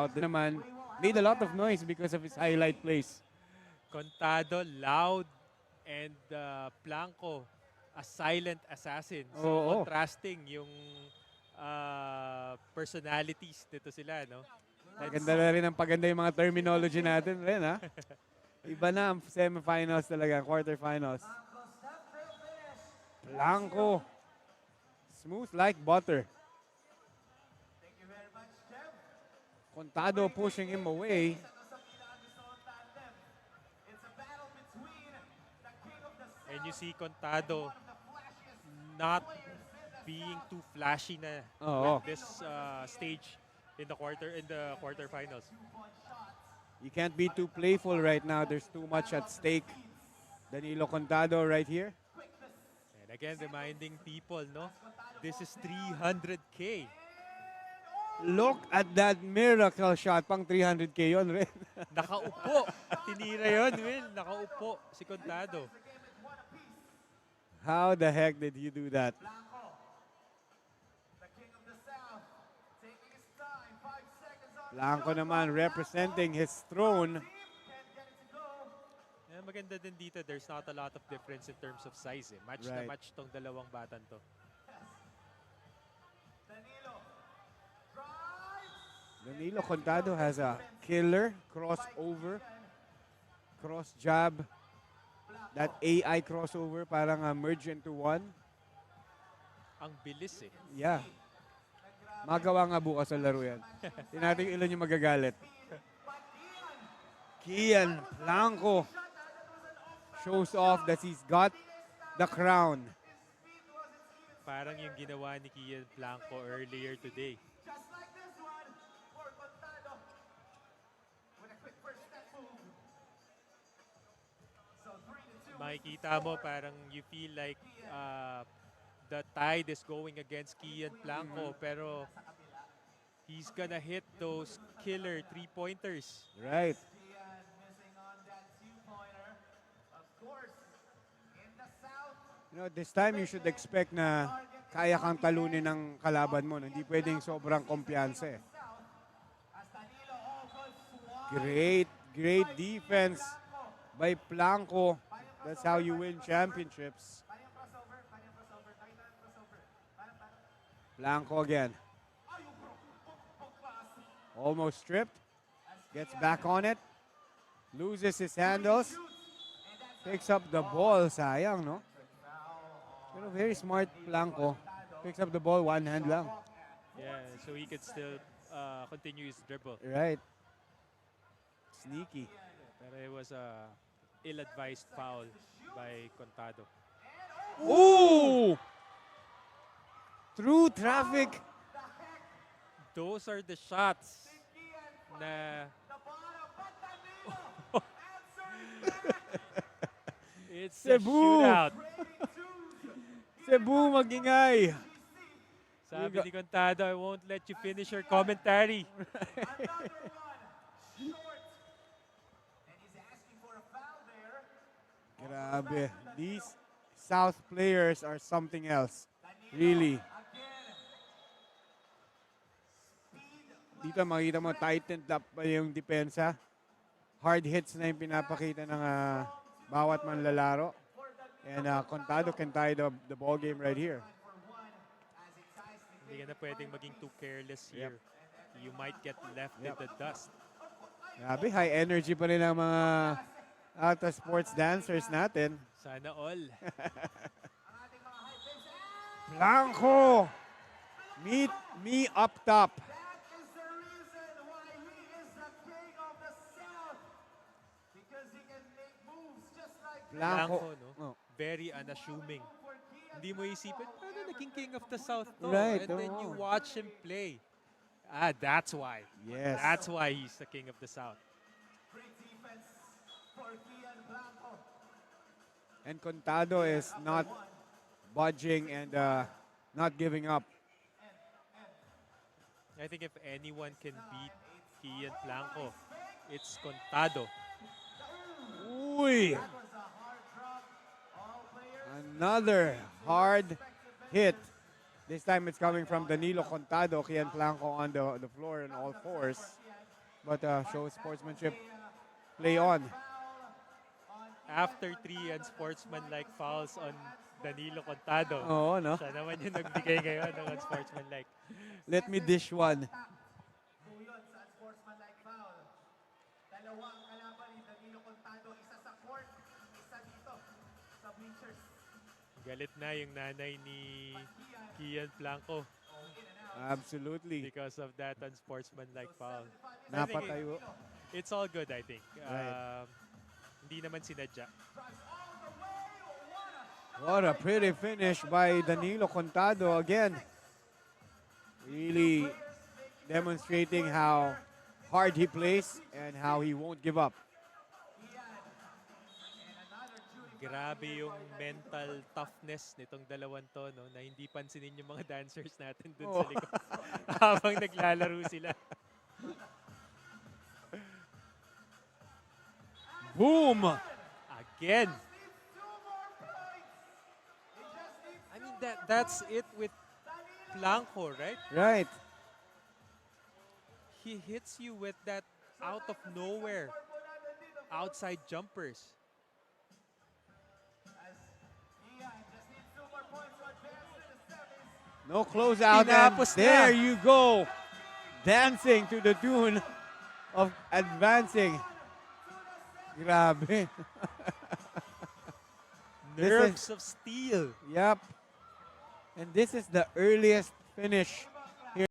Out naman, made a lot of noise because of his highlight plays. Contado, loud, and Blanco, a silent assassin. So Oo. contrasting yung personalities dito sila, no? Maganda na rin ang paganda yung mga terminology natin rin, ha? Iba na ang semifinals talaga, quarterfinals. Blanco. Smooth like butter. Contado pushing him away. And you see Contado not being too flashy na Oo. with this stage in the quarterfinals. You can't be too playful right now. There's too much at stake. Danilo Contado right here. And again, reminding people, no, this is 300K. Look at that miracle shot. Pang 300K yun rin. Nakaupo. Tinira yun, Will. Nakaupo si Contado. How the heck did you do that? Blanco naman representing his throne. Eh, maganda din dito, there's not a lot of difference in terms of size. Eh. Match na Right. match tong dalawang batan to. Danilo Contado has a killer crossover, cross jab. That AI crossover parang merge into one. Ang bilis eh. Yeah. Magawa nga bukas sa laro yan. Tingnan natin kung ilan yung magagalit. Kian Blanco shows off that he's got the crown. Parang yung ginawa ni Kian Blanco earlier today. Makikita mo parang you feel like the tide is going against Kian Blanco pero he's gonna hit those killer three-pointers. Right. You know, this time you should expect na kaya kang talunin ng kalaban mo. Hindi pwedeng sobrang kumpiyansa eh. Great defense by Blanco. That's how you win championships. Blanco again. Almost stripped. Gets back on it. Loses his handles. Picks up the ball. Sayang, no? Pero very smart Blanco. Picks up the ball, one hand lang. Yeah, so he could still continue his dribble. Right. Sneaky. Pero it was a ill-advised foul by Contado. Ooh! Through traffic. Those are the shots na it's a Cebu. shootout. Cebu magingay. Sabi ni Contado, I won't let you finish your commentary. Grabe. These South players are something else. Really. Dito makita mo, tightened up pa yung depensa. Hard hits na yung pinapakita ng bawat manlalaro. And Contado can tie the ball game right here. Hindi ka na pwedeng maging too careless here. You might get left in the dust. Grabe, high energy pa rin ang mga Alta Sports dancers natin. Sana all. Blanco! Meet me up top. Blanco, no? Oh. Very unassuming. Hindi mo isipin, paano naging king of the South to? Right, And then you oo. watch him play. Ah, that's why. Yes. That's why he's the king of the South. And Contado is not budging and not giving up. I think if anyone can beat Kian Blanco, it's Contado. Uy! Another hard hit. This time it's coming from Danilo Contado. Kian Blanco on the floor on all fours. But show sportsmanship. Play on. After 3 unsportsmanlike fouls on Danilo Contado. Oo, no? Siya naman yung nagbigay ngayon ng unsportsmanlike. Let me dish one. Yun sa unsportsmanlike foul. Dalawang kalaban ni Danilo Contado, isa sa court, isa dito sa bleachers. Galit na yung nanay ni Kian Blanco Absolutely. because of that unsportsmanlike foul. Napatayo. It's all good, I think. Right. Hindi naman sinadya. What a pretty finish by Danilo Contado again. Really demonstrating how hard he plays and how he won't give up. Grabe yung mental toughness nitong dalawang to, no, na hindi pansinin yung mga dancers natin dun sa Oh. likod habang naglalaro sila. Boom! Again. I mean, that's it with Blanco, right? Right. He hits you with that out of nowhere outside jumpers. No closeout. And Tinapos na. there you go. Dancing to the tune of advancing. Grabe. This Nerves of steel. Yep. And this is the earliest finish